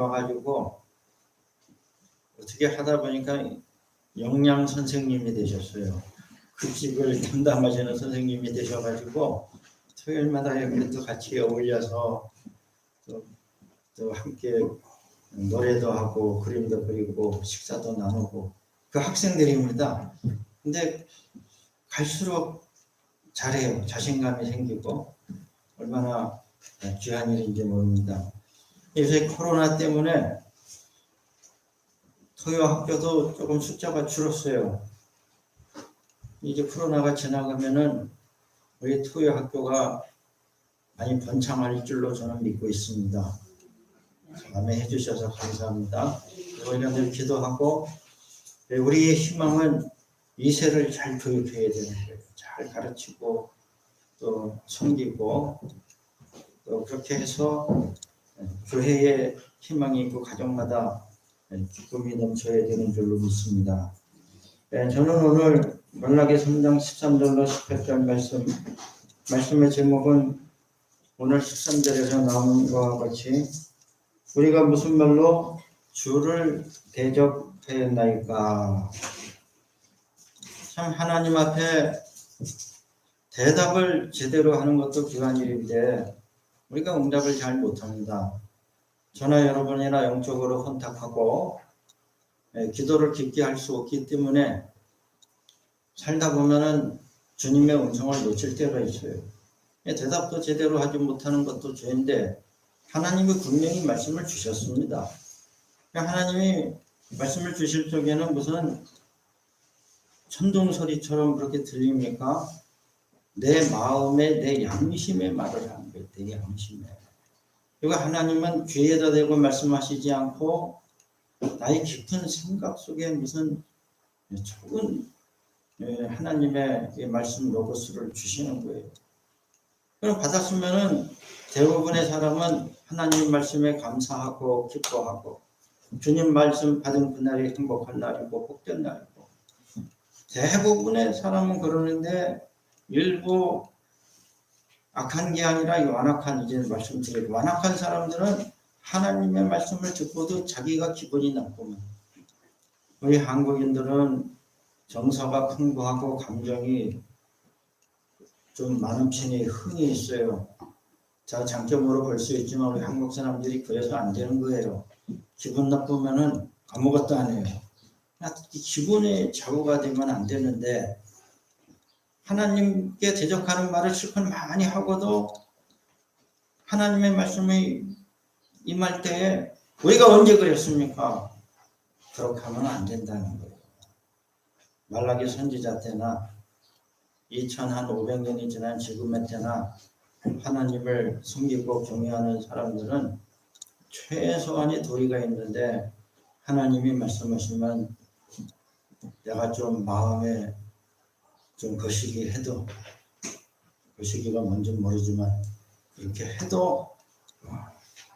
와가지고 어떻게 하다 보니까 영양 선생님이 되셨어요. 그 집을 담당하시는 선생님이 되셔가지고 토요일마다 이렇게 또 같이 어울려서 또 함께 노래도 하고 그림도 그리고 식사도 나누고 그 학생들입니다. 근데 갈수록 잘해요. 자신감이 생기고 얼마나 귀한 일인지 모릅니다. 요새 코로나 때문에 토요 학교도 조금 숫자가 줄었어요. 이제 코로나가 지나가면은 우리 토요 학교가 많이 번창할 줄로 저는 믿고 있습니다. 감회해 주셔서 감사합니다. 우리가 늘 기도하고 우리의 희망은 2세를 잘 교육해야 되는 거예요. 잘 가르치고 또 섬기고 또 그렇게 해서 교회에 희망이 있고 가정마다 기쁨이 넘쳐야 되는 줄로 믿습니다. 저는 오늘 말라기 3장 13절로 18절 말씀의 제목은 오늘 13절에서 나오는 것과 같이 우리가 무슨 말로 주를 대접했나이까. 참 하나님 앞에 대답을 제대로 하는 것도 귀한 일인데 우리가 응답을 잘 못합니다. 저나 여러분이나 영적으로 혼탁하고 기도를 깊게 할 수 없기 때문에 살다 보면은 주님의 음성을 놓칠 때가 있어요. 대답도 제대로 하지 못하는 것도 죄인데 하나님이 분명히 말씀을 주셨습니다. 하나님이 말씀을 주실 적에는 무슨 천둥소리처럼 그렇게 들립니까? 내 마음에 내 양심의 말을 하는 거예요. 내 양심에. 그리고 하나님은 귀에다 대고 말씀하시지 않고 나의 깊은 생각 속에 무슨 적은 하나님의 말씀 로고스를 주시는 거예요. 그럼 받았으면은 대부분의 사람은 하나님 말씀에 감사하고 기뻐하고 주님 말씀 받은 그날이 행복한 날이고 복된 날이고 대부분의 사람은 그러는데 일부 악한 게 아니라 완악한 이제 말씀드리고 완악한 사람들은 하나님의 말씀을 듣고도 자기가 기분이 나쁘면 우리 한국인들은 정서가 풍부하고 감정이 좀 많은 편이 흔히 있어요. 자, 장점으로 볼 수 있지만 우리 한국 사람들이 그래서 안 되는 거예요. 기분 나쁘면은 아무것도 안 해요. 기분이 좌우가 되면 안 되는데 하나님께 대적하는 말을 실컷 많이 하고도 하나님의 말씀이 임할 때에 우리가 언제 그랬습니까? 그렇게 하면 안 된다는 거예요. 말라기 선지자 때나 2500년이 지난 지금의 때나 하나님을 섬기고 경외하는 사람들은 최소한의 도리가 있는데 하나님이 말씀하시면 내가 좀 마음에 좀 거시기 해도 거시기가 뭔지 모르지만 그렇게 해도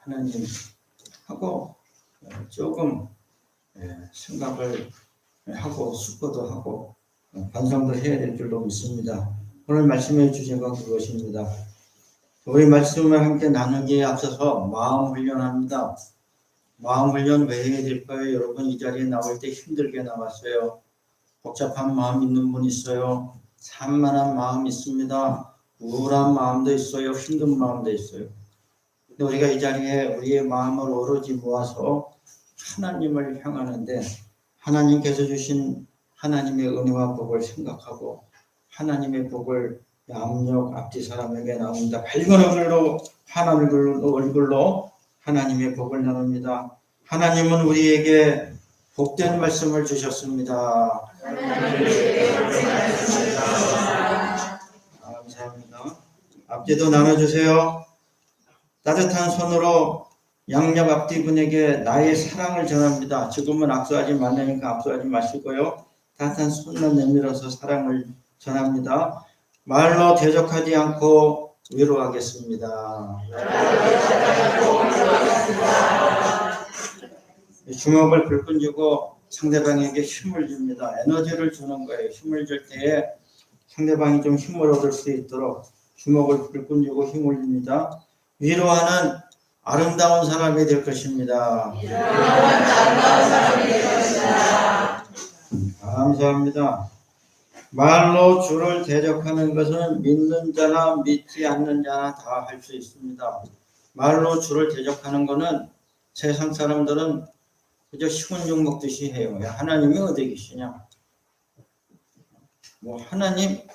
하나님 하고 조금 생각을 하고 숙고도 하고 반성도 해야 될 줄로 믿습니다. 오늘 말씀의 주제가 그것입니다. 우리 말씀을 함께 나누기에 앞서서 마음 훈련합니다. 마음 훈련 왜 해야 될까요? 여러분 이 자리에 나올 때 힘들게 나왔어요. 복잡한 마음 있는 분 있어요. 산만한 마음 있습니다. 우울한 마음도 있어요. 힘든 마음도 있어요. 근데 우리가 이 자리에 우리의 마음을 오로지 모아서 하나님을 향하는데 하나님께서 주신 하나님의 은혜와 복을 생각하고 하나님의 복을 양력 앞뒤 사람에게 나옵니다. 밝은 얼굴로 환한 얼굴로 하나님의 복을 나눕니다. 하나님은 우리에게 복된 말씀을 주셨습니다. 감사합니다. 앞뒤도 나눠주세요. 따뜻한 손으로 양력 앞뒤분에게 나의 사랑을 전합니다. 지금은 악수하지 말라니까 악수하지 마시고요. 따뜻한 손만 내밀어서 사랑을 전합니다. 말로 대적하지 않고 위로하겠습니다. 주먹을 불끈 쥐고 상대방에게 힘을 줍니다. 에너지를 주는 거예요. 힘을 줄 때에 상대방이 좀 힘을 얻을 수 있도록 주먹을 불끈 쥐고 힘을 줍니다. 위로하는 아름다운 사람이 될 것입니다. 감사합니다. 말로 주를 대적하는 것은 믿는 자나 믿지 않는 자나 다 할 수 있습니다. 말로 주를 대적하는 것은 세상 사람들은 그저 식은죽 먹듯이 해요. 하나님이 어디 계시냐? 뭐 하나님,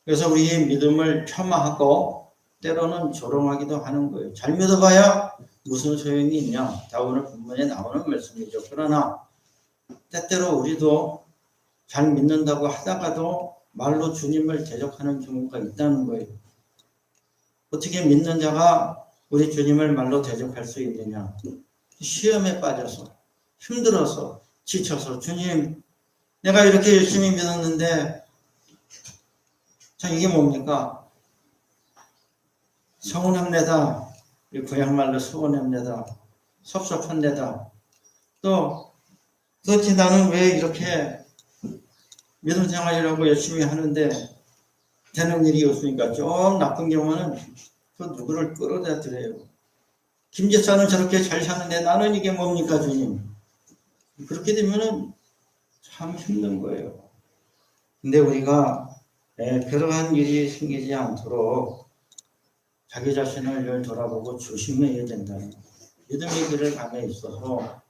그래서 우리의 믿음을 폄하하고 때로는 조롱하기도 하는 거예요. 잘 믿어봐야 무슨 소용이 있냐? 다 오늘 본문에 나오는 말씀이죠. 그러나 때때로 우리도 잘 믿는다고 하다가도 말로 주님을 대적하는 경우가 있다는 거예요. 어떻게 믿는 자가 우리 주님을 말로 대적할 수 있느냐? 시험에 빠져서 힘들어서 지쳐서 주님, 내가 이렇게 열심히 믿었는데 자, 이게 뭡니까? 서운합니다. 고향말로 서운합니다. 섭섭한데다. 또 도대체 나는 왜 이렇게 믿음 생활이라고 열심히 하는데 되는 일이 없으니까 좀 나쁜 경우는 그 누구를 끌어다 드려요. 김 집사는 저렇게 잘 사는데 나는 이게 뭡니까 주님? 그렇게 되면은 참 힘든 거예요. 근데 우리가 그러한 일이 생기지 않도록 자기 자신을 늘 돌아보고 조심해야 된다는 거예요. 믿음의 길을 감에 있어서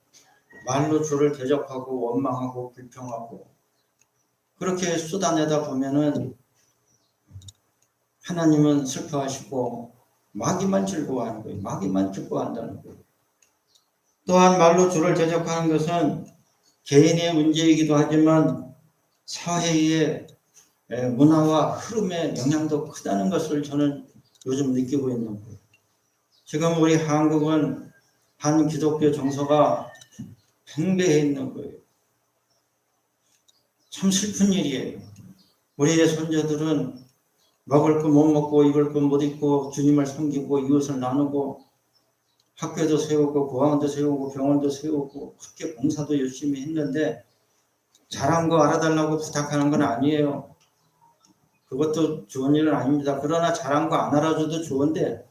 말로 주를 대적하고 원망하고 불평하고 그렇게 쏟아내다 보면은 하나님은 슬퍼하시고 마귀만 즐거워하는 거예요. 마귀만 기뻐한다는 거예요. 또한 말로 주를 대적하는 것은 개인의 문제이기도 하지만 사회의 문화와 흐름의 영향도 크다는 것을 저는 요즘 느끼고 있는 거예요. 지금 우리 한국은 한 기독교 정서가 팽배해 있는 거예요. 참 슬픈 일이에요. 우리의 손자들은 먹을 거 못 먹고 입을 거 못 입고 주님을 섬기고 이웃을 나누고 학교도 세우고 고아원도 세우고 병원도 세우고 학교 봉사도 열심히 했는데 잘한 거 알아달라고 부탁하는 건 아니에요. 그것도 좋은 일은 아닙니다. 그러나 잘한 거 안 알아줘도 좋은데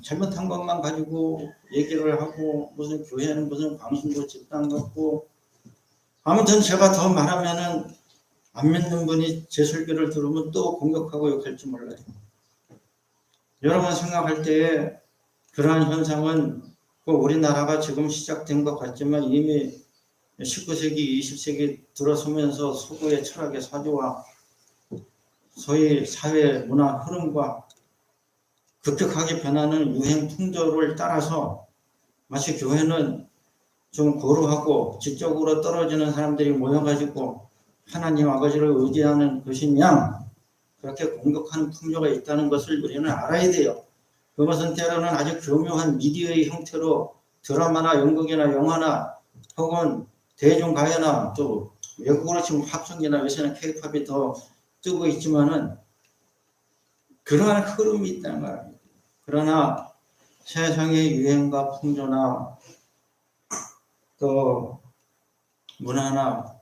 잘못한 것만 가지고 얘기를 하고 무슨 교회는 무슨 광신도 집단 같고 아무튼 제가 더 말하면은 안 믿는 분이 제 설교를 들으면 또 공격하고 욕할지 몰라요. 여러분 생각할 때에 그러한 현상은 우리나라가 지금 시작된 것 같지만 이미 19세기, 20세기 들어서면서 서구의 철학의 사조와 소위 사회 문화 흐름과 급격하게 변하는 유행 풍조를 따라서 마치 교회는 좀 고루하고 지적으로 떨어지는 사람들이 모여가지고 하나님 아버지를 의지하는 것이냐 그렇게 공격하는 풍조가 있다는 것을 우리는 알아야 돼요. 그것은 때로는 아주 교묘한 미디어의 형태로 드라마나 연극이나 영화나 혹은 대중가요나 또 외국으로 치면 팝송이나 요새는 K-팝이 더 뜨고 있지만은 그러한 흐름이 있다는 말입니다. 그러나 세상의 유행과 풍조나 또 문화나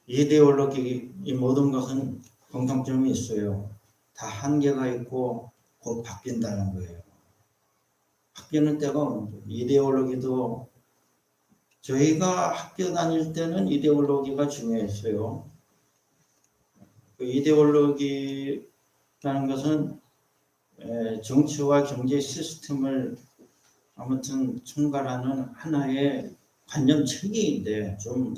이데올로기 이 모든 것은 공통점이 있어요. 다 한계가 있고 곧 바뀐다는 거예요. 바뀌는 때가 오는 거예요. 이데올로기도 저희가 학교 다닐 때는 이데올로기가 중요했어요. 그 이데올로기라는 것은 정치와 경제 시스템을 아무튼 총괄하는 하나의 관념체계인데 좀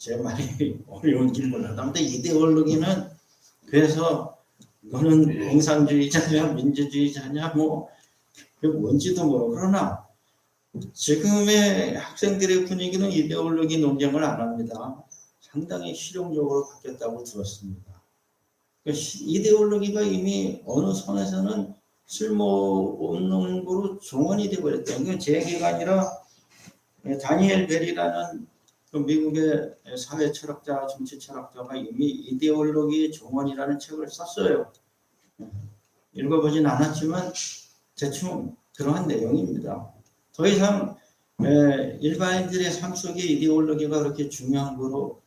제 말이 어려운지 몰라도 아무튼 이데올로기는 그래서 너는 공산주의자냐 민주주의자냐 뭐 뭔지도 모르고 그러나 지금의 학생들의 분위기는 이데올로기 논쟁을 안 합니다. 상당히 실용적으로 바뀌었다고 들었습니다. 이데올로기가 이미 어느 선에서는 쓸모없는 거로 종언이 되어버렸다. 이건 제 얘기가 아니라 다니엘 벨이라는 그 미국의 사회 철학자, 정치 철학자가 이미 이데올로기 종언이라는 책을 썼어요. 읽어보진 않았지만 대충 그러한 내용입니다. 더 이상 일반인들의 삶 속에 이데올로기가 그렇게 중요한 거로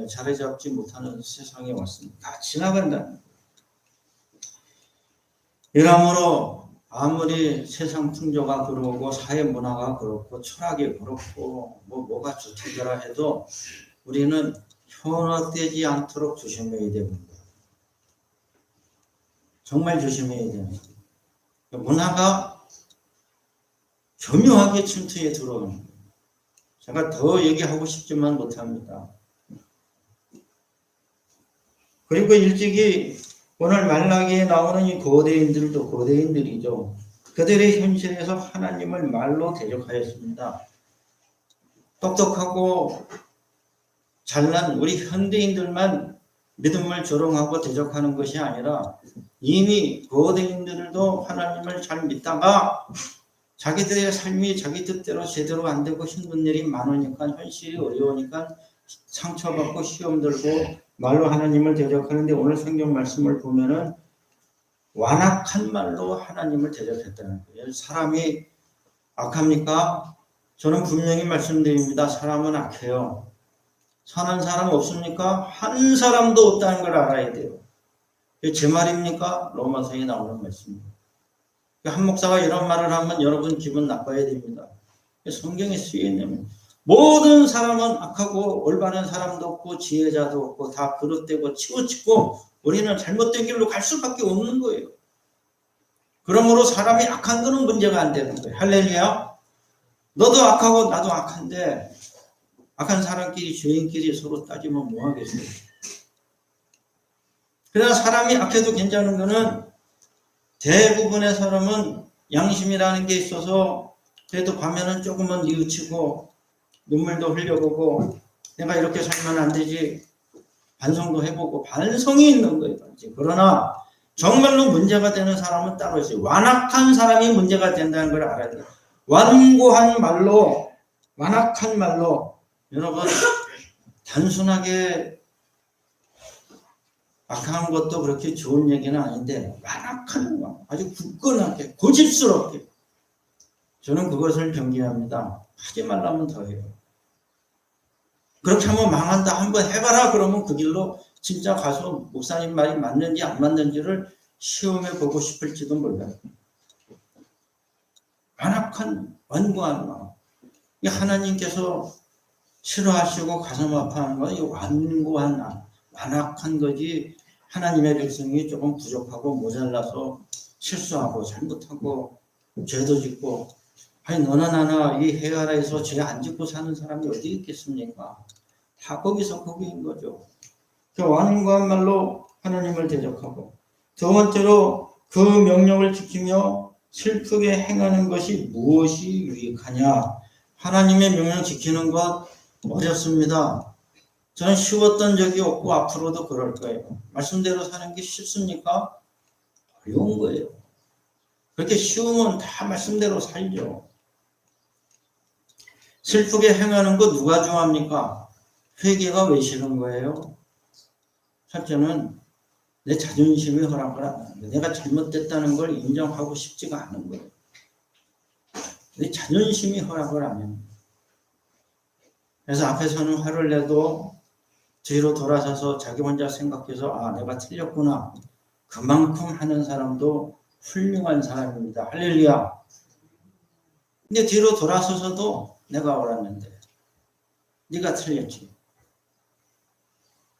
자리 잡지 못하는 세상에 왔습니다. 다 지나간다는 거예요. 이러므로 아무리 세상 풍조가 그러고 사회 문화가 그렇고 철학이 그렇고 뭐가 좋다더라 해도 우리는 현혹되지 않도록 조심해야 됩니다. 정말 조심해야 됩니다. 문화가 교묘하게 침투에 들어오는 거예요. 제가 더 얘기하고 싶지만 못합니다. 그리고 일찍이 오늘 말라기에 나오는 이 고대인들도 고대인들이죠. 그들의 현실에서 하나님을 말로 대적하였습니다. 똑똑하고 잘난 우리 현대인들만 믿음을 조롱하고 대적하는 것이 아니라 이미 고대인들도 하나님을 잘 믿다가 자기들의 삶이 자기 뜻대로 제대로 안 되고 힘든 일이 많으니까 현실이 어려우니까 상처받고 시험 들고 말로 하나님을 대적하는데 오늘 성경 말씀을 보면은 완악한 말로 하나님을 대적했다는 거예요. 사람이 악합니까? 저는 분명히 말씀드립니다. 사람은 악해요. 선한 사람 없습니까? 한 사람도 없다는 걸 알아야 돼요. 제 말입니까? 로마서에 나오는 말씀입니다. 한 목사가 이런 말을 하면 여러분 기분 나빠야 됩니다. 성경에 쓰여있는 모든 사람은 악하고 올바른 사람도 없고 지혜자도 없고 다 그릇되고 치우치고 우리는 잘못된 길로 갈 수밖에 없는 거예요. 그러므로 사람이 악한 거는 문제가 안 되는 거예요. 할렐루야. 너도 악하고 나도 악한데 악한 사람끼리 죄인끼리 서로 따지면 뭐 하겠어요. 그러나 사람이 악해도 괜찮은 거는 대부분의 사람은 양심이라는 게 있어서 그래도 밤에는 조금은 뉘우치고 눈물도 흘려보고 내가 이렇게 살면 안 되지 반성도 해보고 반성이 있는 거예요. 그러나 정말로 문제가 되는 사람은 따로 있어요. 완악한 사람이 문제가 된다는 걸 알아야 돼요. 완고한 말로 완악한 말로 여러분 단순하게 악한 것도 그렇게 좋은 얘기는 아닌데 완악한 거 아주 굳건하게 고집스럽게 저는 그것을 경계합니다. 하지 말라면 더 해요. 그렇게 하면 망한다. 한번 해봐라. 그러면 그 길로 진짜 가서 목사님 말이 맞는지 안 맞는지를 시험해 보고 싶을지도 몰라요. 완악한 완고한 마음. 하나님께서 싫어하시고 가슴 아파하는 건 이 완고한 완악한 거지 하나님의 백성이 조금 부족하고 모자라서 실수하고 잘못하고 죄도 짓고 아니 너나 나나 이 해아라에서 죄 안 짓고 사는 사람이 어디 있겠습니까? 다 거기서 거기인 거죠. 그 완고한 말로 하나님을 대적하고 두 번째로 그 명령을 지키며 슬프게 행하는 것이 무엇이 유익하냐. 하나님의 명령 지키는 것 어렵습니다. 저는 쉬웠던 적이 없고 앞으로도 그럴 거예요. 말씀대로 사는 게 쉽습니까? 어려운 거예요. 그렇게 쉬우면 다 말씀대로 살죠. 슬프게 행하는 거 누가 좋아합니까? 회개가 왜 싫은 거예요? 첫째는 내 자존심이 허락을 안 하는 거예요. 내가 잘못됐다는 걸 인정하고 싶지가 않은 거예요. 내 자존심이 허락을 안 해요. 그래서 앞에서는 화를 내도 뒤로 돌아서서 자기 혼자 생각해서 아 내가 틀렸구나. 그만큼 하는 사람도 훌륭한 사람입니다. 할렐루야. 근데 뒤로 돌아서서도 내가 옳았는데 네가 틀렸지.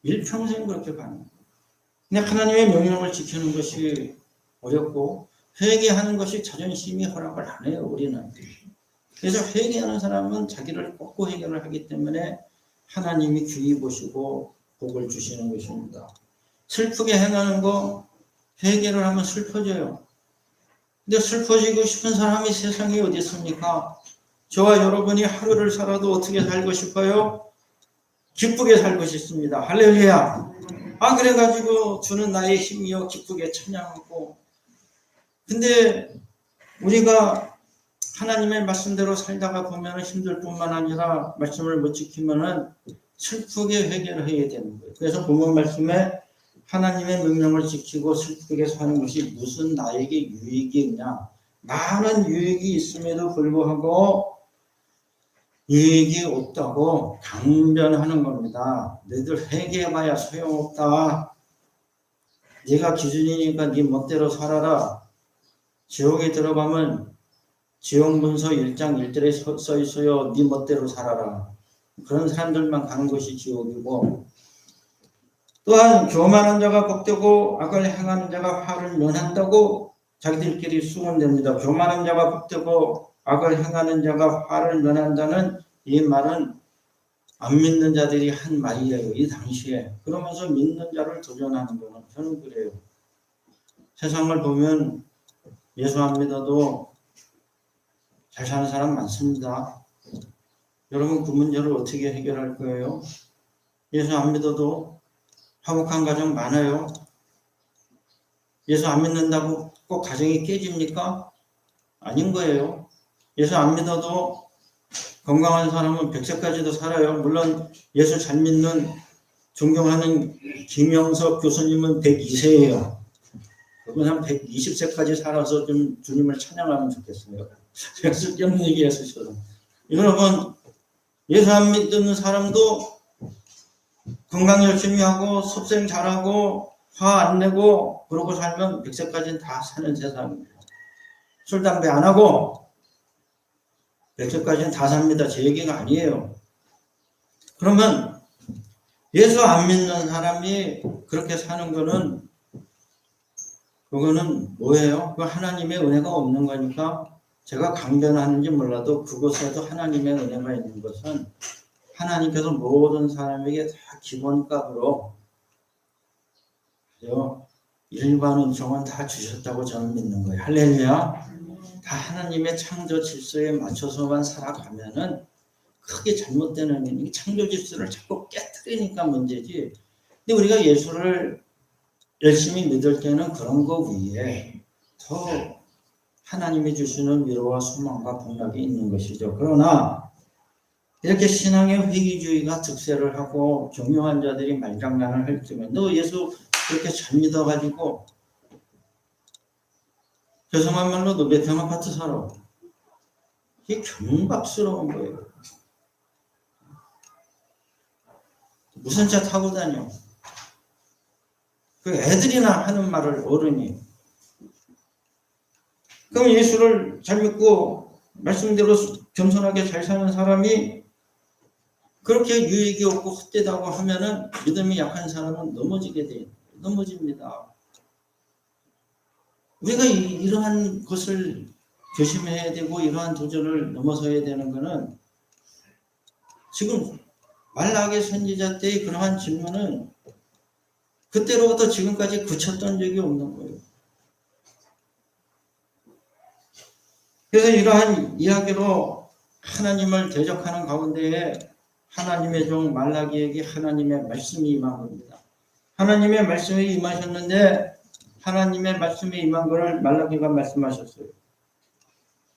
일평생 그렇게 가는 거예요. 근데 하나님의 명령을 지키는 것이 어렵고 회개하는 것이 자존심이 허락을 안 해요. 우리는. 그래서 회개하는 사람은 자기를 꺾고 해결을 하기 때문에 하나님이 귀히 보시고 복을 주시는 것입니다. 슬프게 행하는 거 회개를 하면 슬퍼져요. 근데 슬퍼지고 싶은 사람이 세상에 어디 있습니까? 저와 여러분이 하루를 살아도 어떻게 살고 싶어요? 기쁘게 살고 싶습니다. 할렐루야. 그래가지고 주는 나의 힘이여 기쁘게 찬양하고. 근데 우리가 하나님의 말씀대로 살다가 보면 힘들 뿐만 아니라 말씀을 못 지키면은 슬프게 회개를 해야 되는 거예요. 그래서 본문 말씀에 하나님의 명령을 지키고 슬프게 사는 것이 무슨 나에게 유익이 있냐. 많은 유익이 있음에도 불구하고 유익이 없다고 강변하는 겁니다. 너희들 회개해봐야 소용없다. 네가 기준이니까 네 멋대로 살아라. 지옥에 들어가면 지옥문서 1장 1절에 써 있어요. 네 멋대로 살아라. 그런 사람들만 가는 것이 지옥이고, 또한 교만한 자가 복되고 악을 행하는 자가 화를 면한다고 자기들끼리 수군댑니다. 교만한 자가 복되고 악을 행하는 자가 화를 면한다는 이 말은 안 믿는 자들이 한 말이에요. 이 당시에. 그러면서 믿는 자를 도전하는 거는 저는 그래요. 세상을 보면 예수 안 믿어도 잘 사는 사람 많습니다. 여러분 그 문제를 어떻게 해결할 거예요? 예수 안 믿어도 화목한 가정 많아요. 예수 안 믿는다고 꼭 가정이 깨집니까? 아닌 거예요. 예수 안 믿어도 건강한 사람은 100세까지도 살아요. 물론 예수 잘 믿는 존경하는 김영석 교수님은 102세예요. 그분 한 120세까지 살아서 좀 주님을 찬양하면 좋겠어요. 제가 쓸데없는 얘기했어요. 여러분 예수 안 믿는 사람도 건강 열심히 하고 섭생 잘하고 화 안 내고 그러고 살면 100세까지는 다 사는 세상입니다. 술 담배 안 하고 100세까지는 다 삽니다. 제 얘기가 아니에요. 그러면 예수 안 믿는 사람이 그렇게 사는 거는 그거는 뭐예요? 그 하나님의 은혜가 없는 거니까 제가 강변하는지 몰라도 그곳에도 하나님의 은혜가 있는 것은 하나님께서 모든 사람에게 다 기본값으로 일반 은총은 다 주셨다고 저는 믿는 거예요. 할렐루야. 다 하나님의 창조 질서에 맞춰서만 살아가면은 크게 잘못되는 게 창조 질서를 자꾸 깨뜨리니까 문제지. 근데 우리가 예수를 열심히 믿을 때는 그런 거 위에 더 하나님이 주시는 위로와 소망과 복락이 있는 것이죠. 그러나 이렇게 신앙의 회의주의가 득세를 하고 경영한 자들이 말장난을 할 때면 너 예수 그렇게 잘 믿어가지고 죄송한 말로 너 베트남 아파트 살아. 이게 경박스러운 거예요. 무슨 차 타고 다녀. 그 애들이나 하는 말을 어른이. 그럼 예수를 잘 믿고 말씀대로 겸손하게 잘 사는 사람이 그렇게 유익이 없고 헛되다고 하면은 믿음이 약한 사람은 넘어집니다. 우리가 이러한 것을 조심해야 되고 이러한 도전을 넘어서야 되는 것은 지금 말라기 선지자 때의 그러한 질문은 그때로부터 지금까지 그쳤던 적이 없는 거예요. 그래서 이러한 이야기로 하나님을 대적하는 가운데에 하나님의 종 말라기에게 하나님의 말씀이 임한 겁니다. 하나님의 말씀이 임하셨는데 하나님의 말씀이 임한 것을 말라기가 말씀하셨어요.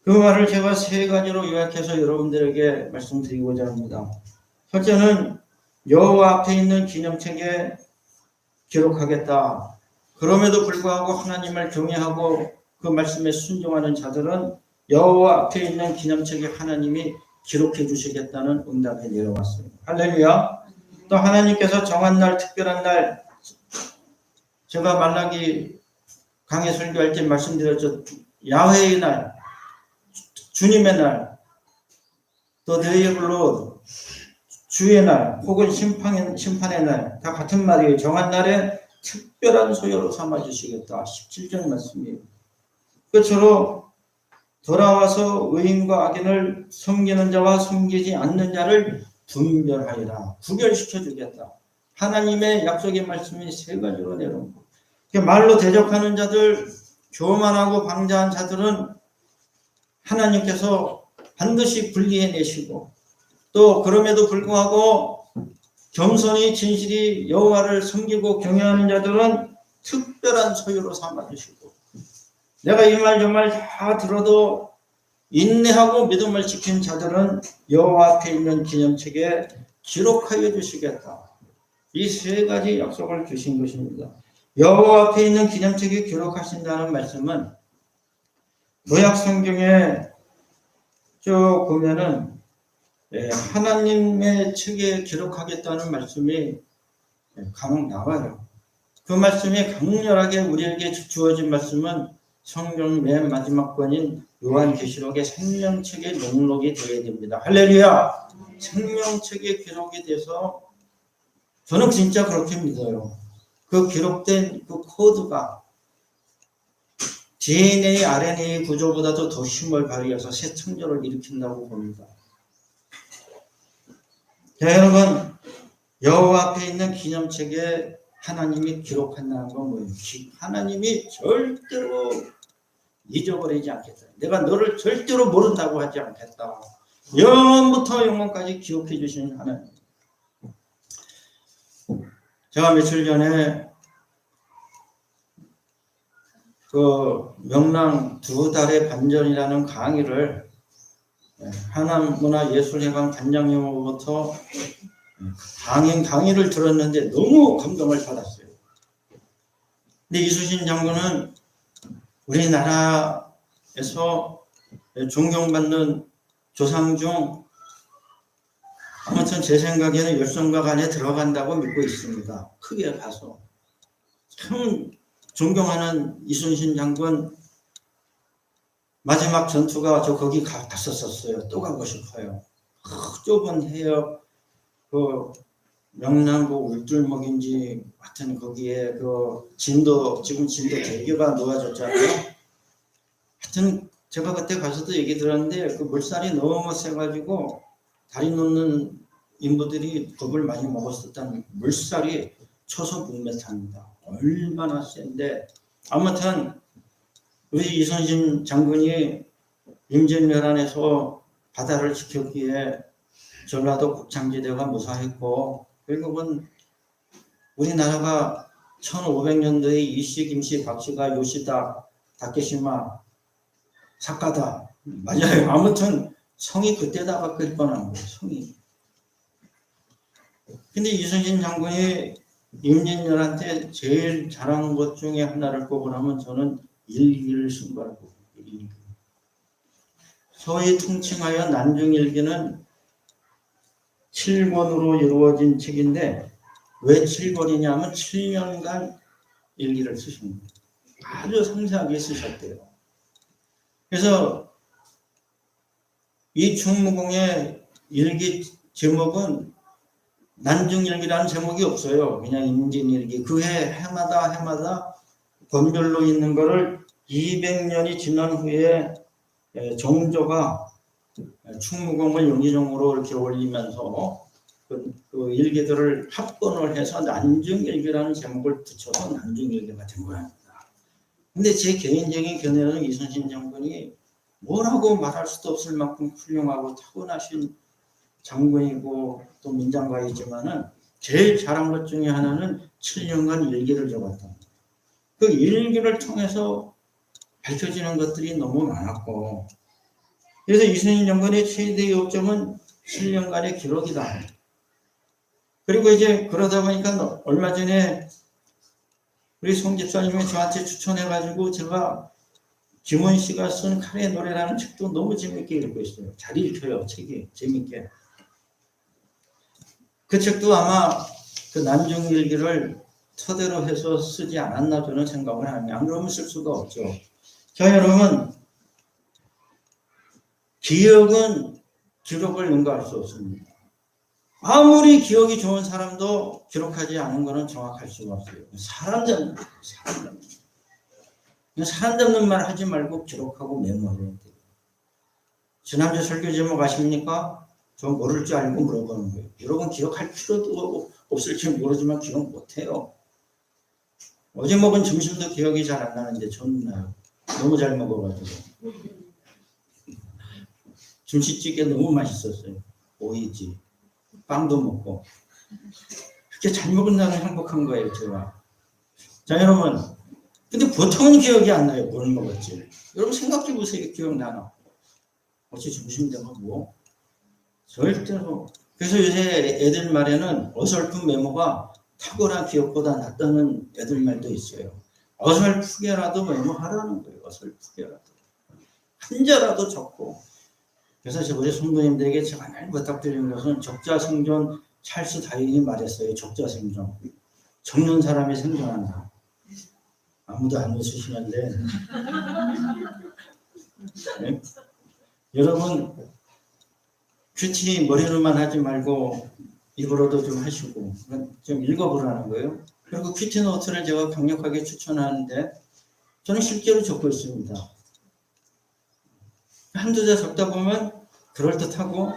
그 말을 제가 세 가지로 요약해서 여러분들에게 말씀드리고자 합니다. 첫째는 여호와 앞에 있는 기념책에 기록하겠다. 그럼에도 불구하고 하나님을 경외하고 그 말씀에 순종하는 자들은 여호와 앞에 있는 기념책에 하나님이 기록해 주시겠다는 응답이 내려왔어요. 할렐루야. 또 하나님께서 정한 날, 특별한 날, 제가 말라기 강해 설교할 때 말씀드렸죠. 야훼의 날, 주님의 날, 또 너희의 불로 주의 날, 혹은 심판의 날, 다 같은 말이에요. 정한 날에 특별한 소요로 삼아주시겠다. 17절 말씀이에요. 끝으로 돌아와서 의인과 악인을 섬기는 자와 섬기지 않는 자를 분별하리라. 구별시켜주겠다. 하나님의 약속의 말씀이 세 가지로 내려온 거예요. 말로 대적하는 자들, 교만하고 방자한 자들은 하나님께서 반드시 분리해내시고 또 그럼에도 불구하고 겸손히 진실이 여호와를 섬기고 경외하는 자들은 특별한 소유로 삼아주시고 내가 이 말 저 말 다 들어도 인내하고 믿음을 지킨 자들은 여호와 앞에 있는 기념책에 기록하여 주시겠다. 이 세 가지 약속을 주신 것입니다. 여호와 앞에 있는 기념책에 기록하신다는 말씀은 구약 성경에 쭉 보면은 하나님의 책에 기록하겠다는 말씀이 간혹 나와요. 그 말씀이 강렬하게 우리에게 주어진 말씀은 성경 맨 마지막 권인 요한계시록의 생명책에 목록이 되어야 됩니다. 할렐루야! 생명책에 기록이 돼서 저는 진짜 그렇게 믿어요. 그 기록된 그 코드가 DNA, RNA 구조보다도 더 힘을 발휘해서 새 창조를 일으킨다고 봅니다. 자, 여러분, 여호와 앞에 있는 기념책에 하나님이 기록한다는 건 뭐예요? 하나님이 절대로 잊어버리지 않겠다. 내가 너를 절대로 모른다고 하지 않겠다. 영원부터 영원까지 기억해 주시는 하나님. 제가 며칠 전에 그 명랑 2달의 반전이라는 강의를 하남문화예술회관 관장님으로부터 강의를 들었는데 너무 감동을 받았어요. 근데 이수신 장군은 우리나라에서 존경받는 조상 중 아무튼 제 생각에는 열성각 안에 들어간다고 믿고 있습니다. 크게 봐서. 참 존경하는 이순신 장군 마지막 전투가 저 거기 갔었어요. 또 가고 싶어요. 좁은 해역 그 명랑고 울줄목인지 하여튼 거기에 그 진도 지금 진도 대교가 놓아졌잖아요. 하여튼 제가 그때 가서도 얘기 들었는데 그 물살이 너무 세가지고 다리 놓는 인부들이 겁을 많이 먹었었다는 물살이 초소분매탑니다. 얼마나 센데 아무튼 우리 이순신 장군이 임진왜란에서 바다를 지켰기에 전라도 곡창지대가 무사했고 결국은 우리나라가 1500년도에 이씨, 김씨, 박씨가 요시다, 다케시마, 사카다 맞아요. 아무튼 성이 그때다 바뀔 뻔한 거예요. 성이. 근데 이순신 장군이 임진왜란 때 제일 잘한 것 중에 하나를 꼽으라면 저는 일기를 쓴 거라고 봅니다. 일기. 소위 통칭하여 난중일기는 7권으로 이루어진 책인데 왜 7권이냐면 7년간 일기를 쓰신 거예요. 아주 상세하게 쓰셨대요. 그래서 이 충무공의 일기 제목은 난중일기라는 제목이 없어요. 그냥 임진일기. 그 해마다 권별로 있는 거를 200년이 지난 후에 정조가 충무공을 영의정으로 이렇게 올리면서 그 일기들을 합본을 해서 난중일기라는 제목을 붙여서 난중일기가 된 거랍니다. 근데 제 개인적인 견해는 이순신 장군이 뭐라고 말할 수도 없을 만큼 훌륭하고 타고나신 장군이고 또 민장가이지만은 제일 잘한 것 중에 하나는 7년간 일기를 적었다. 그 일기를 통해서 밝혀지는 것들이 너무 많았고 그래서 이순신 장군의 최대의 역점은 7년간의 기록이다. 그리고 이제 그러다 보니까 얼마 전에 우리 송 집사님이 저한테 추천해가지고 제가 김원 씨가 쓴 칼의 노래라는 책도 너무 재밌게 읽고 있어요. 잘 읽혀요. 책이 재밌게. 그 책도 아마 그 난중일기를 토대로 해서 쓰지 않았나 저는 생각을 합니다. 안 그러면 쓸 수가 없죠. 자, 여러분, 기억은 기록을 능가할 수 없습니다. 아무리 기억이 좋은 사람도 기록하지 않은 것은 정확할 수가 없어요. 사람 잡는 말 하지 말고 기록하고 메모해야 돼요. 지난주 설교 제목 아십니까? 저 모를 줄 알고 물어보는 거예요. 여러분 기억할 필요도 없을지 모르지만 기억 못해요. 어제 먹은 점심도 기억이 잘 안 나는데 저는 나요. 너무 잘 먹어가지고. 김치찌개 너무 맛있었어요. 오이지. 빵도 먹고. 그렇게 잘 먹은다면 행복한 거예요, 제가. 자, 여러분. 근데 보통은 기억이 안 나요. 뭘 먹었지. 여러분 생각해 보세요. 기억나나? 어째 점심 되면 뭐? 절대로. 그래서 요새 애들 말에는 어설픈 메모가 탁월한 기억보다 낫다는 애들 말도 있어요. 어설프게라도 메모하라는 거예요. 어설프게라도. 한자라도 적고. 그래서 저 우리 성도님들에게 제가 늘 부탁드리는 것은 적자생존 찰스 다윈이 말했어요. 적자생존. 적는 사람이 생존한다. 아무도 안 웃으시는데 네? 여러분 큐티 머리로만 하지 말고 입으로도 좀 하시고 좀 읽어보라는 거예요. 그리고 큐티 노트를 제가 강력하게 추천하는데 저는 실제로 적고 있습니다. 한두 대 적다 보면 그럴듯하고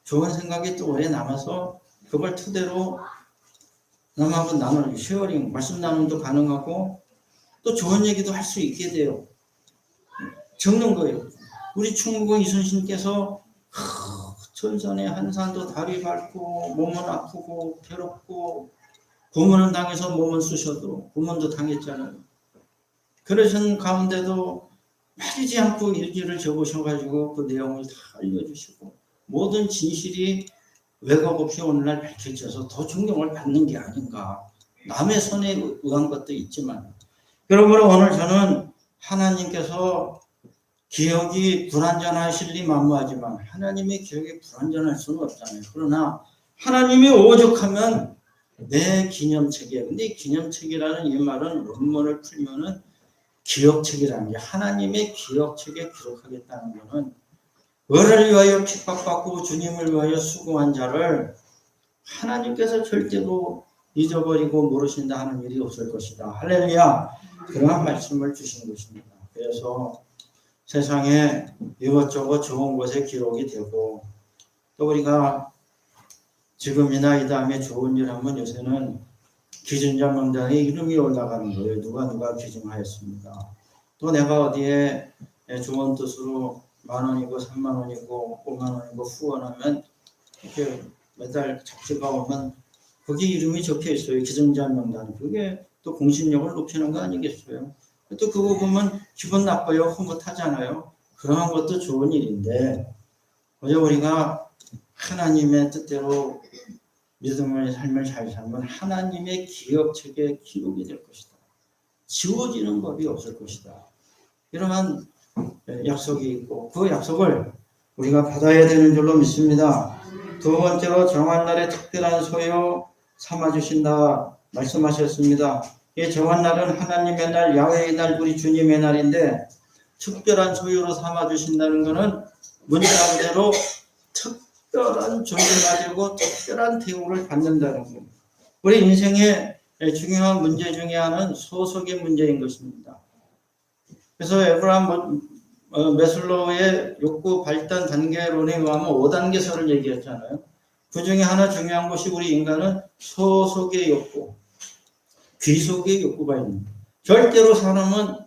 좋은 생각이 또 오래 남아서 그걸 토대로 남하고 나누는 쉐어링, 말씀 나눔도 가능하고 또 좋은 얘기도 할 수 있게 돼요. 적는 거예요. 우리 충무공 이순신께서 천산에 한산도 다리 밟고 몸은 아프고 괴롭고 고문은 당해서 몸은 쑤셔도 고문도 당했잖아요. 그러신 가운데도 빠지지 않고 일기를 적으셔가지고 그 내용을 다 알려주시고 모든 진실이 왜곡 없이 오늘날 밝혀져서 더 존경을 받는 게 아닌가. 남의 손에 의한 것도 있지만 그러므로 오늘 저는 하나님께서 기억이 불완전하실 리 만무하지만 하나님의 기억이 불완전할 수는 없잖아요. 그러나 하나님이 오죽하면 내 기념책이에요. 근데 이 기념책이라는 이 말은 원문을 풀면은 기억책이라는 게 하나님의 기억책에 기록하겠다는 것은 너를 위하여 핍박받고 주님을 위하여 수고한 자를 하나님께서 절대로 잊어버리고 모르신다 하는 일이 없을 것이다. 할렐루야. 그러한 말씀을 주신 것입니다. 그래서 세상에 이것저것 좋은 것에 기록이 되고 또 우리가 지금이나 이 다음에 좋은 일 하면 요새는 기증자 명단에 이름이 올라가는 거예요. 누가 기증하였습니다. 또 내가 어디에 좋은 뜻으로 10,000원이고 30,000원이고 50,000원이고 후원하면 이렇게 매달 잡지가 오면 거기 이름이 적혀 있어요. 기증자 명단. 그게 또 공신력을 높이는 거 아니겠어요? 또 그거 보면 기분 나빠요. 흐뭇하잖아요. 그런 것도 좋은 일인데 어제 우리가 하나님의 뜻대로 믿음의 삶을 잘 살면 하나님의 기억책에 기록이 될 것이다. 지워지는 법이 없을 것이다. 이러한 약속이 있고 그 약속을 우리가 받아야 되는 줄로 믿습니다. 두 번째로 정한 날에 특별한 소요 삼아주신다 말씀하셨습니다. 이 정한 날은 하나님의 날, 야훼의 날, 우리 주님의 날인데 특별한 소유로 삼아주신다는 것은 문자대로 특별한 존재가 되고 특별한 대우를 받는다는 겁니다. 우리 인생의 중요한 문제 중에 하나는 소속의 문제인 것입니다. 그래서 에브라함 메슬로우의 욕구 발달 단계론에 의하면 5단계설을 얘기했잖아요. 그 중에 하나 중요한 것이 우리 인간은 소속의 욕구, 귀속의 욕구가 있는 거예요. 절대로 사람은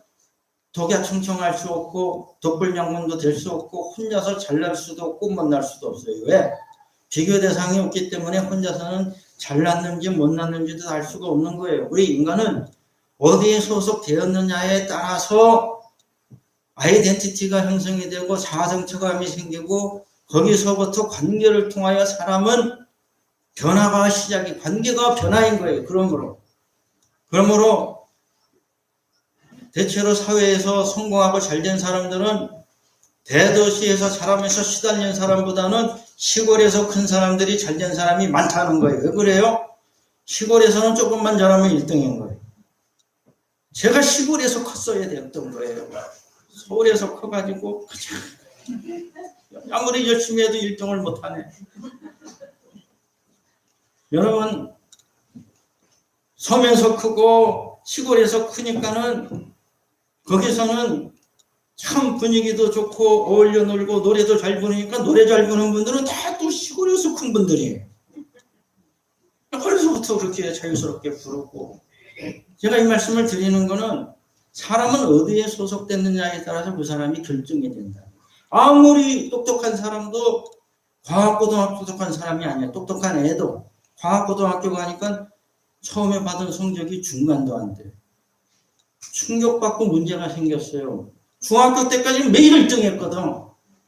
독야청청할 수 없고 독불장군도 될 수 없고 혼자서 잘날 수도 없고 못날 수도 없어요. 왜? 비교 대상이 없기 때문에 혼자서는 잘났는지 못났는지도 알 수가 없는 거예요. 우리 인간은 어디에 소속되었느냐에 따라서 아이덴티티가 형성이 되고 자아정체감이 생기고 거기서부터 관계를 통하여 사람은 변화가 시작이 관계가 변화인 거예요. 그러므로 대체로 사회에서 성공하고 잘된 사람들은 대도시에서 자라면서 시달린 사람보다는 시골에서 큰 사람들이 잘된 사람이 많다는 거예요. 왜 그래요? 시골에서는 조금만 잘하면 1등인 거예요. 제가 시골에서 컸어야 됐던 거예요. 서울에서 커가지고 아무리 열심히 해도 1등을 못하네. 여러분 섬에서 크고 시골에서 크니까는 거기서는 참 분위기도 좋고 어울려 놀고 노래도 잘 부르니까 노래 잘 부르는 분들은 다 또 시골에서 큰 분들이에요. 그래서부터 그렇게 자유스럽게 부르고 제가 이 말씀을 드리는 거는 사람은 어디에 소속됐느냐에 따라서 그 사람이 결정이 된다. 아무리 똑똑한 사람도 과학고등학교 똑똑한 사람이 아니야. 똑똑한 애도 과학고등학교 가니까 처음에 받은 성적이 중간도 안 돼. 충격받고 문제가 생겼어요. 중학교 때까지는 매일 1등 했거든.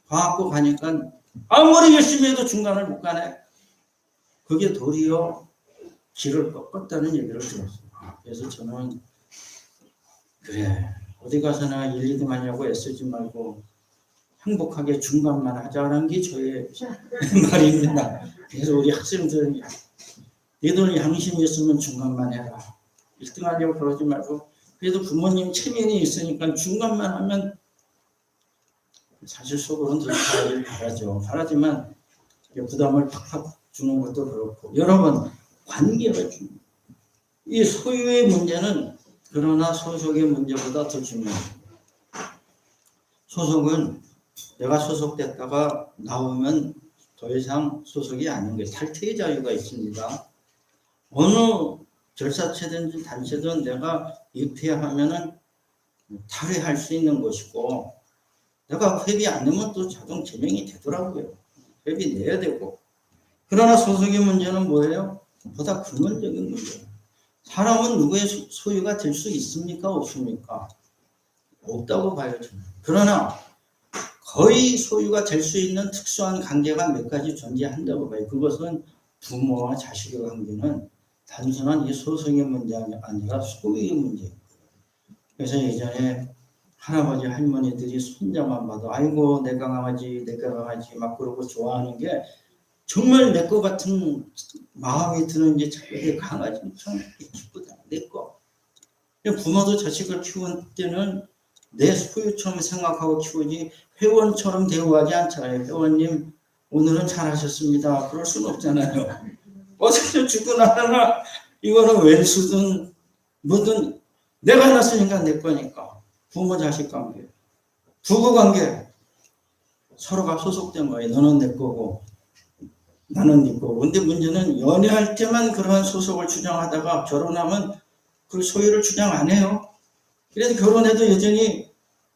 과학고 가니까 아무리 열심히 해도 중간을 못 가네. 그게 도리어 길을 꺾었다는 얘기를 들었어요. 그래서 저는 그래 어디 가서나 1, 2등 하냐고 애쓰지 말고 행복하게 중간만 하자는 게 저의 말입니다. 그래서 우리 학생들은 너희들 양심이 있으면 중간만 해라. 1등 하려고 그러지 말고 그래도 부모님 체면이 있으니까 중간만 하면 사실 속으로는 더 잘하길 바라죠. 바라지만 부담을 팍팍 주는 것도 그렇고 여러분 관계가 중요해요. 이 소유의 문제는 그러나 소속의 문제보다 더 중요합니다. 소속은 내가 소속됐다가 나오면 더 이상 소속이 아닌 거예요. 탈퇴의 자유가 있습니다. 어느 결사체든지 단체든 내가 입회하면은 탈회할 수 있는 것이고 내가 회비 안 내면 또 자동 제명이 되더라고요. 회비 내야 되고. 그러나 소속의 문제는 뭐예요? 보다 근원적인 문제예요. 사람은 누구의 소유가 될 수 있습니까? 없습니까? 없다고 봐요. 저는. 그러나 거의 소유가 될 수 있는 특수한 관계가 몇 가지 존재한다고 봐요. 그것은 부모와 자식의 관계는 단순한 이 소속의 문제가 아니라 소유의 문제예요. 그래서 예전에 할아버지 할머니들이 손자만 봐도 아이고 내 강아지 막 그러고 좋아하는 게 정말 내 거 같은 마음이 드는지 자기 강아지는 참 기쁘다. 내 거. 부모도 자식을 키울 때는 내 소유처럼 생각하고 키우지 회원처럼 대우하지 않잖아요. 회원님 오늘은 잘하셨습니다. 그럴 수는 없잖아요. 어차피 죽고 나나 이거는 왼수든 뭐든 내가 낳았으니까 내 거니까. 부모 자식 관계, 부부 관계 서로가 소속된 거예요. 너는 내 거고 나는 네 거고. 근데 문제는 연애할 때만 그러한 소속을 주장하다가 결혼하면 그 소유를 주장 안 해요. 그래서 결혼해도 여전히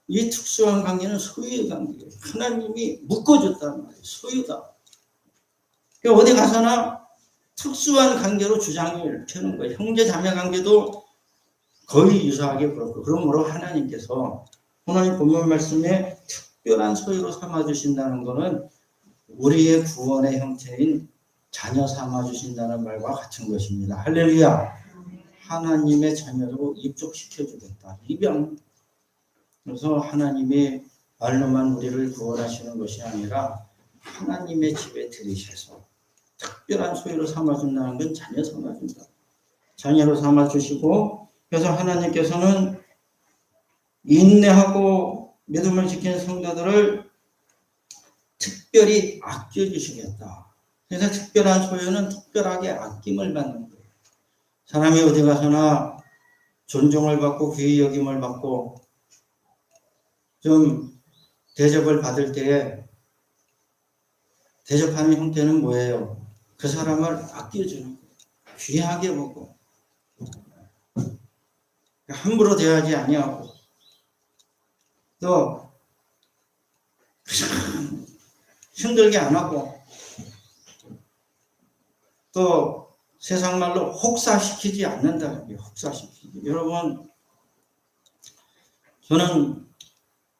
이 특수한 관계는 소유의 관계예요. 하나님이 묶어줬단 말이에요. 소유다. 그러니까 어디 가서나 특수한 관계로 주장을 펴는 거예요. 형제 자매 관계도 거의 유사하게 그렇고. 그러므로 하나님께서 오늘 본문 말씀에 특별한 소유로 삼아주신다는 것은 우리의 구원의 형태인 자녀 삼아주신다는 말과 같은 것입니다. 할렐루야. 하나님의 자녀로 입족시켜주겠다. 입양. 그래서 하나님의 말로만 우리를 구원하시는 것이 아니라 하나님의 집에 들이셔서 특별한 소유로 삼아준다는 건 자녀 삼아준다. 자녀로 삼아주시고 그래서 하나님께서는 인내하고 믿음을 지키는 성도들을 특별히 아껴주시겠다. 그래서 특별한 소유는 특별하게 아낌을 받는 거예요. 사람이 어디 가서나 존중을 받고 귀히 여김을 받고 좀 대접을 받을 때에 대접하는 형태는 뭐예요? 그 사람을 아껴주는 거예요. 귀하게 보고 함부로 대하지 아니하고 또 힘들게 안 하고 또 세상 말로 혹사시키지 않는다는 거예요. 혹사시키지. 여러분 저는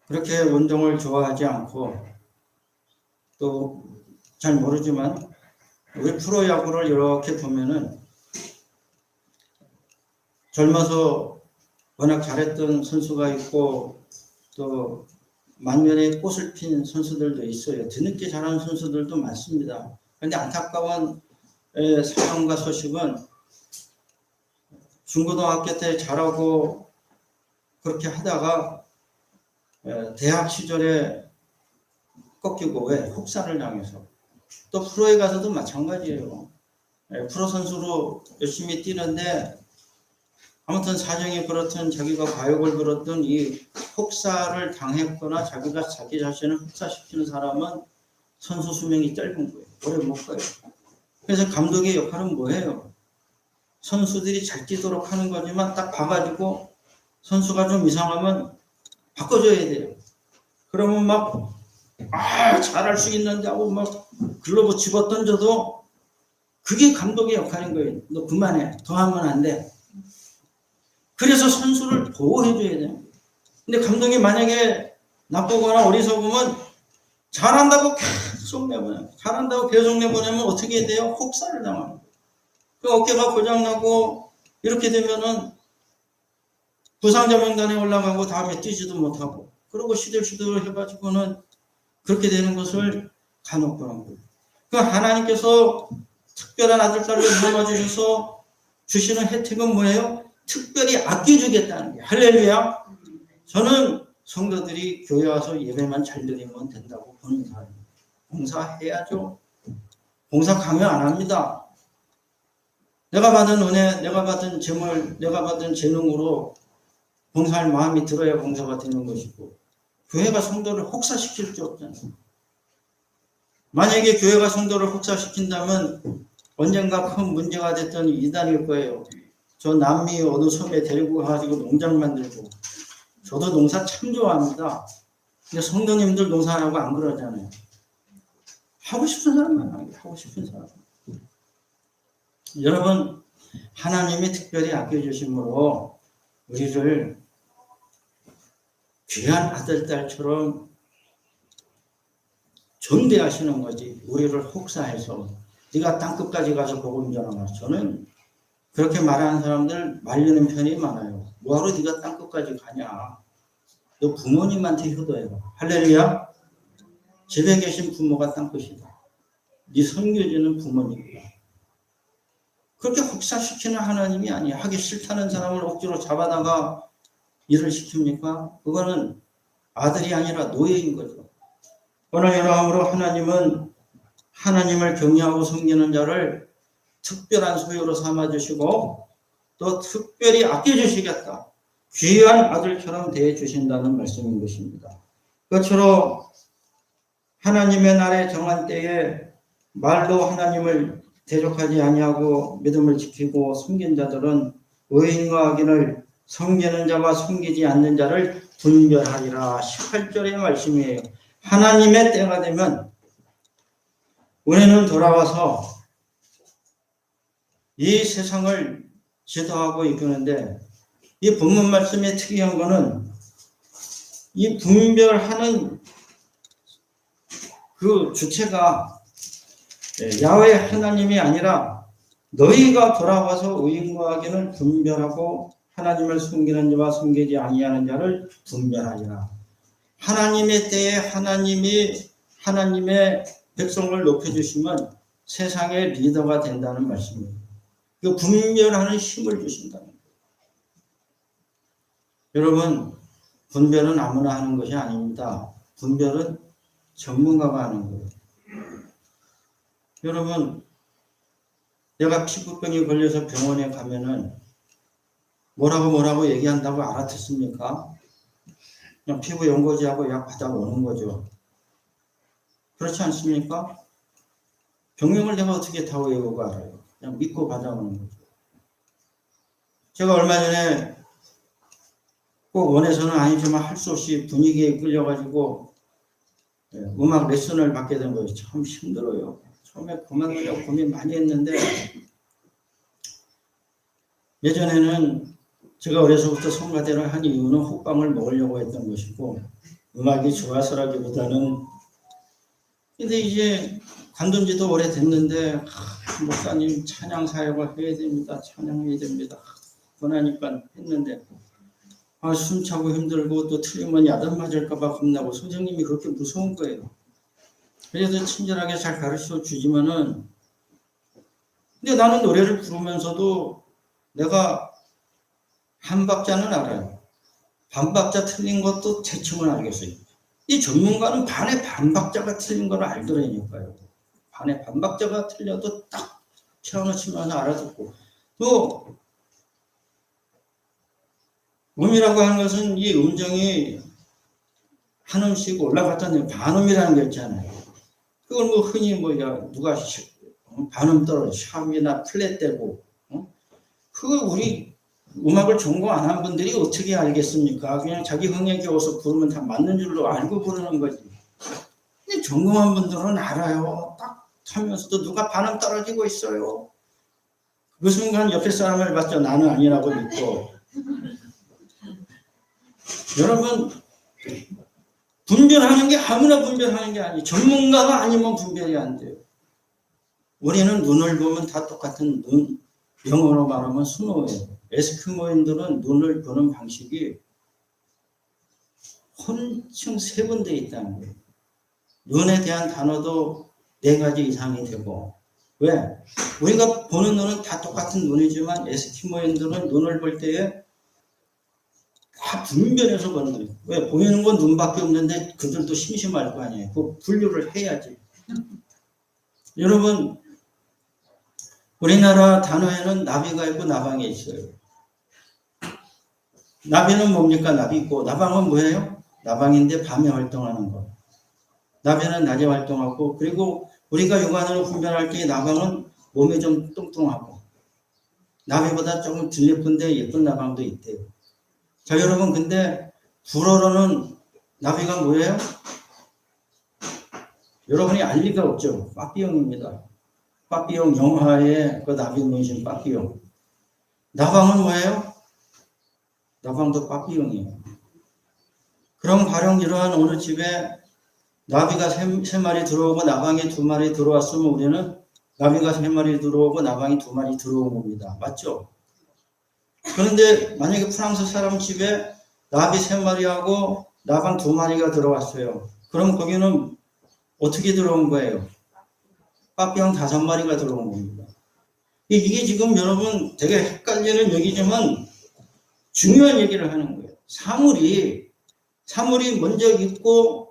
그렇게 운동을 좋아하지 않고 또 잘 모르지만 우리 프로야구를 이렇게 보면은 젊어서 워낙 잘했던 선수가 있고 또 만년에 꽃을 핀 선수들도 있어요. 뒤늦게 잘하는 선수들도 많습니다. 그런데 안타까운 상황과 소식은 중고등학교 때 잘하고 그렇게 하다가 대학 시절에 꺾이고 왜? 혹사를 당해서. 또 프로에 가서도 마찬가지예요. 프로 선수로 열심히 뛰는데 아무튼 사정이 그렇든 자기가 과욕을 부렸든 이 혹사를 당했거나 자기가 자기 자신을 혹사시키는 사람은 선수 수명이 짧은 거예요. 오래 못 가요. 그래서 감독의 역할은 뭐예요? 선수들이 잘 뛰도록 하는 거지만 딱 봐가지고 선수가 좀 이상하면 바꿔줘야 돼요. 그러면 막 잘할 수 있는데 하고 막 글러브 집어 던져도 그게 감독의 역할인 거예요. 너 그만해. 더 하면 안 돼. 그래서 선수를 보호해줘야 돼요. 근데 감독이 만약에 나쁘거나 어리석으면 잘한다고 계속 내보내요. 잘한다고 계속 내보내면 어떻게 돼요? 혹사를 당합니다. 그 어깨가 고장나고 이렇게 되면은 부상자 명단에 올라가고 다음에 뛰지도 못하고 그러고 시들시들 해가지고는 그렇게 되는 것을 간혹 보는 거예요. 그 하나님께서 특별한 아들, 딸을 불러주셔서 주시는 혜택은 뭐예요? 특별히 아껴주겠다는 게 할렐루야. 저는 성도들이 교회 와서 예배만 잘 드리면 된다고 보는 사람입니다. 봉사해야죠. 봉사 강요 안 합니다. 내가 받은 은혜, 내가 받은 재물, 내가 받은 재능으로 봉사할 마음이 들어야 봉사가 되는 것이고, 교회가 성도를 혹사시킬 수 없잖아요. 만약에 교회가 성도를 혹사시킨다면 언젠가 큰 문제가 됐던 이단일 거예요. 저 남미 어느 섬에 데리고 가가지고 농장 만들고, 저도 농사 참 좋아합니다. 근데 성도님들 농사하고 안 그러잖아요. 하고 싶은 사람만 하고 싶은 사람. 여러분, 하나님이 특별히 아껴주심으로 우리를 귀한 아들, 딸처럼 존대하시는 거지. 우리를 혹사해서 네가 땅끝까지 가서 복음 전하라. 저는 그렇게 말하는 사람들 말리는 편이 많아요. 뭐하러 네가 땅끝까지 가냐. 너 부모님한테 효도해라. 할렐루야. 집에 계신 부모가 땅끝이다. 네 선교지는 부모님이다. 그렇게 혹사시키는 하나님이 아니야. 하기 싫다는 사람을 억지로 잡아다가 일을 시킵니까? 그거는 아들이 아니라 노예인 거죠. 오늘 이러함으로 하나님은 하나님을 경외하고 섬기는 자를 특별한 소유로 삼아주시고 또 특별히 아껴주시겠다. 귀한 아들처럼 대해주신다는 말씀인 것입니다. 끝으로 하나님의 날에 정한 때에 말로 하나님을 대적하지 아니하고 믿음을 지키고 섬긴 자들은 의인과 악인을 섬기는 자와 섬기지 않는 자를 분별하리라. 18절의 말씀이에요. 하나님의 때가 되면 우리는 돌아와서 이 세상을 지도하고 이끄는데 이 본문 말씀의 특이한 거는 이 분별하는 그 주체가 야훼 하나님이 아니라 너희가 돌아와서 의인과 악인을 분별하고 하나님을 숨기는 자와 숨기지 아니하는 자를 분별하리라. 하나님의 때에 하나님의 백성을 높여주시면 세상의 리더가 된다는 말씀입니다. 그 분별하는 힘을 주신다는 거예요. 여러분, 분별은 아무나 하는 것이 아닙니다. 분별은 전문가가 하는 거예요. 여러분, 내가 피부병이 걸려서 병원에 가면은 뭐라고 얘기한다고 알아듣습니까? 그냥 피부 연고지하고 약 받아오는 거죠. 그렇지 않습니까? 병명을 내가 어떻게 다 외우고 알아요? 그냥 믿고 받아오는 거죠. 제가 얼마 전에 꼭 원해서는 아니지만 할 수 없이 분위기에 끌려가지고 음악 레슨을 받게 된 거예요. 참 힘들어요. 처음에 그만두려고 고민 많이 했는데 예전에는 제가 어려서부터 성가대를 한 이유는 호빵을 먹으려고 했던 것이고 음악이 좋아서라기보다는 근데 이제 관둔 지도 오래됐는데 목사님 찬양 사역을 해야 됩니다. 찬양해야 됩니다. 권하니까 했는데 숨차고 힘들고 또 틀리면 야단 맞을까봐 겁나고 선생님이 그렇게 무서운 거예요. 그래서 친절하게 잘 가르쳐 주지만은 근데 나는 노래를 부르면서도 내가 한 박자는 알아요. 반 박자 틀린 것도 대충은 알겠어요. 이 전문가는 반의 반 박자가 틀린 걸 알더라니까요. 반의 반 박자가 틀려도 딱 피아노 치면서 알아듣고 또 음이라고 하는 것은 이 음정이 한 음씩 올라갔다는 반음이라는 게 있잖아요. 그걸 뭐 흔히 누가 반음 떨어져 샵이나 플랫되고 그걸 우리 음악을 전공 안 한 분들이 어떻게 알겠습니까? 그냥 자기 흥에 겨워서 부르면 다 맞는 줄로 알고 부르는 거지. 근데 전공한 분들은 알아요. 딱 하면서도 누가 반음 떨어지고 있어요. 그 순간 옆에 사람을 봤죠. 나는 아니라고 믿고. 여러분 분별하는 게 아무나 분별하는 게 아니에요. 전문가가 아니면 분별이 안 돼요. 우리는 눈을 보면 다 똑같은 눈. 영어로 말하면 스노우예요. 에스키모인들은 눈을 보는 방식이 혼층 세분되어 있다는 거예요. 눈에 대한 단어도 4가지 이상이 되고 왜? 우리가 보는 눈은 다 똑같은 눈이지만 에스키모인들은 눈을 볼 때에 다 분별해서 보는 거예요. 왜? 보이는 건 눈밖에 없는데 그들도 심심할 거 아니에요. 그 분류를 해야지. 여러분, 우리나라 단어에는 나비가 있고 나방이 있어요. 나비는 뭡니까? 나비 있고 나방은 뭐예요? 나방인데 밤에 활동하는 거. 나비는 낮에 활동하고, 그리고 우리가 육안으로 분별할 때 나방은 몸이 좀 뚱뚱하고 나비보다 조금 덜 예쁜데 예쁜 나방도 있대요. 자, 여러분, 근데 불어로는 나비가 뭐예요? 여러분이 알 리가 없죠. 빠삐용입니다. 빠삐용, 영화의 그 나비 문신 빠삐용. 나방은 뭐예요? 나방도 빠삐용이에요. 그럼 가령 이러한 어느 집에 나비가 세 마리 들어오고 나방이 2마리 들어왔으면 우리는 나비가 3마리 들어오고 나방이 2마리 들어온 겁니다. 맞죠? 그런데 만약에 프랑스 사람 집에 나비 3마리하고 나방 2마리가 들어왔어요. 그럼 거기는 어떻게 들어온 거예요? 빠삐용 5마리가 들어온 겁니다. 이게 지금 여러분 되게 헷갈리는 얘기지만 중요한 얘기를 하는 거예요. 사물이 먼저 있고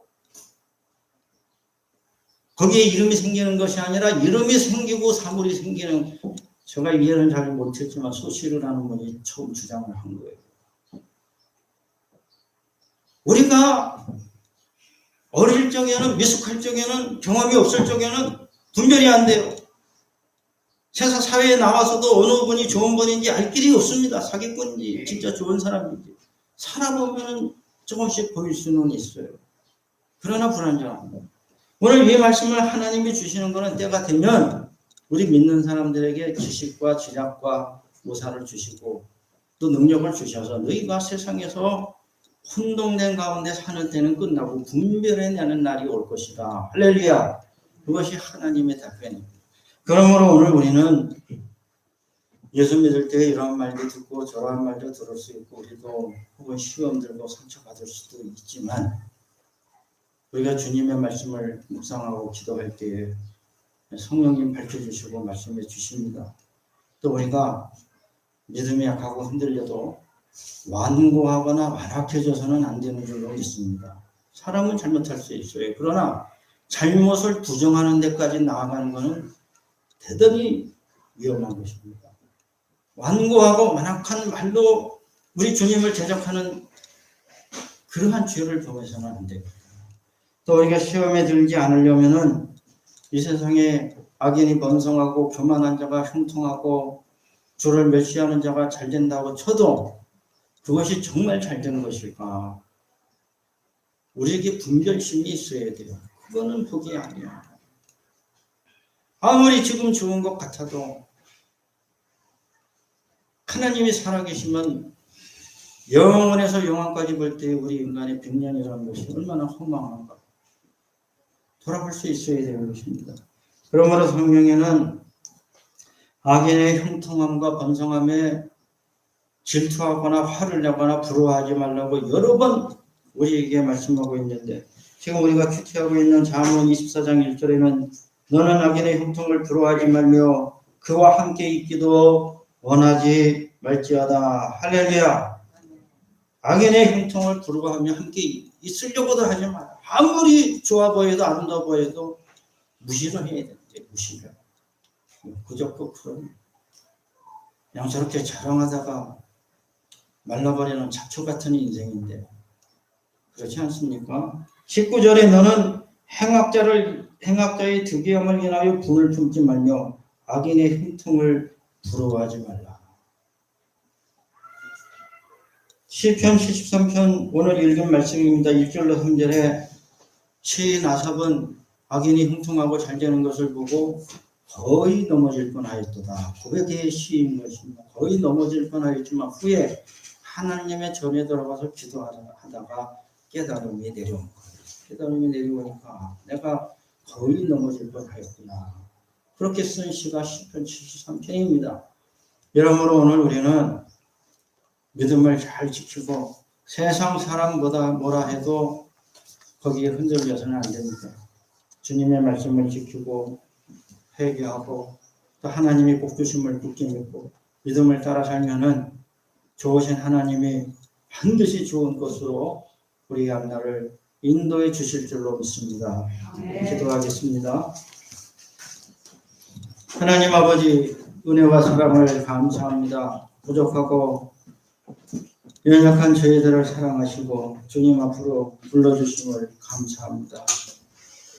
거기에 이름이 생기는 것이 아니라 이름이 생기고 사물이 생기는, 제가 이해는 잘 못했지만 소시를 하는 분이 처음 주장을 한 거예요. 우리가 어릴 적에는, 미숙할 적에는, 경험이 없을 적에는 분별이 안 돼요. 세상 사회에 나와서도 어느 분이 좋은 분인지 알 길이 없습니다. 사기꾼인지 진짜 좋은 사람인지. 살아보면 조금씩 보일 수는 있어요. 그러나 불안정합니다. 오늘 이 말씀을 하나님이 주시는 것은 때가 되면 우리 믿는 사람들에게 지식과 지략과 모사를 주시고 또 능력을 주셔서 너희가 세상에서 혼동된 가운데 사는 때는 끝나고 분별해내는 날이 올 것이다. 할렐루야. 그것이 하나님의 답변입니다. 그러므로 오늘 우리는 예수 믿을 때 이런 말도 듣고 저런 말도 들을 수 있고 우리도 혹은 시험 들고 상처받을 수도 있지만 우리가 주님의 말씀을 묵상하고 기도할 때에 성령님 밝혀주시고 말씀해 주십니다. 또 우리가 믿음이 약하고 흔들려도 완고하거나 완악해져서는 안 되는 줄로 믿습니다. 사람은 잘못할 수 있어요. 그러나 잘못을 부정하는 데까지 나아가는 것은 대단히 위험한 것입니다. 완고하고 완악한 말로 우리 주님을 대적하는 그러한 죄를 범해서는 안 됩니다. 또 우리가 시험에 들지 않으려면은 이 세상에 악인이 번성하고 교만한 자가 형통하고 주를 멸시하는 자가 잘 된다고 쳐도 그것이 정말 잘 되는 것일까? 우리에게 분별심이 있어야 돼요. 그거는 복이 아니야. 아무리 지금 좋은 것 같아도 하나님이 살아계시면 영원에서 영원까지 볼 때 우리 인간의 100년이라는 것이 얼마나 허망한가. 돌아볼 수 있어야 되는 것입니다. 그러므로 성경에는 악인의 형통함과 번성함에 질투하거나 화를 내거나 부러워하지 말라고 여러 번 우리에게 말씀하고 있는데 지금 우리가 큐티하고 있는 잠언 24장 1절에는 너는 악인의 형통을 부러워하지 말며 그와 함께 있기도 원하지 말지어다. 할렐루야. 악인의 형통을 부러워하며 함께 있으려고도 하지 마라. 아무리 좋아 보여도 아름다워 보여도 무시를 해야 되는데 무시를. 그저 끝으로 그냥 저렇게 자랑하다가 말라버리는 잡초 같은 인생인데 그렇지 않습니까? 19절에 너는 행악자의 득이함을 인하여 분을 품지 말며 악인의 형통을 부러워하지 말라. 시편 73편 오늘 읽은 말씀입니다. 1절로 3절에 시인 아삽은 악인이 형통하고 잘 되는 것을 보고 거의 넘어질 뻔하였도다. 고백의 시인 것입니다. 거의 넘어질 뻔하였지만 후에 하나님의 전에 들어가서 기도하다가 깨달음이 내려온 거예요. 깨달음이 내려오니까 내가 거의 넘어질 뻔하였구나. 그렇게 쓴 시가 시편 73편입니다. 여러분으로 오늘 우리는 믿음을 잘 지키고 세상 사람보다 뭐라 해도 거기에 흔들려서는 안 됩니다. 주님의 말씀을 지키고 회개하고 또 하나님이 복 주심을 굳게 믿고 믿음을 따라 살면은 좋으신 하나님이 반드시 좋은 것으로 우리 앞날을 인도해 주실 줄로 믿습니다. 기도하겠습니다. 하나님 아버지, 은혜와 사랑을 감사합니다. 부족하고 연약한 저희들을 사랑하시고 주님 앞으로 불러주심을 감사합니다.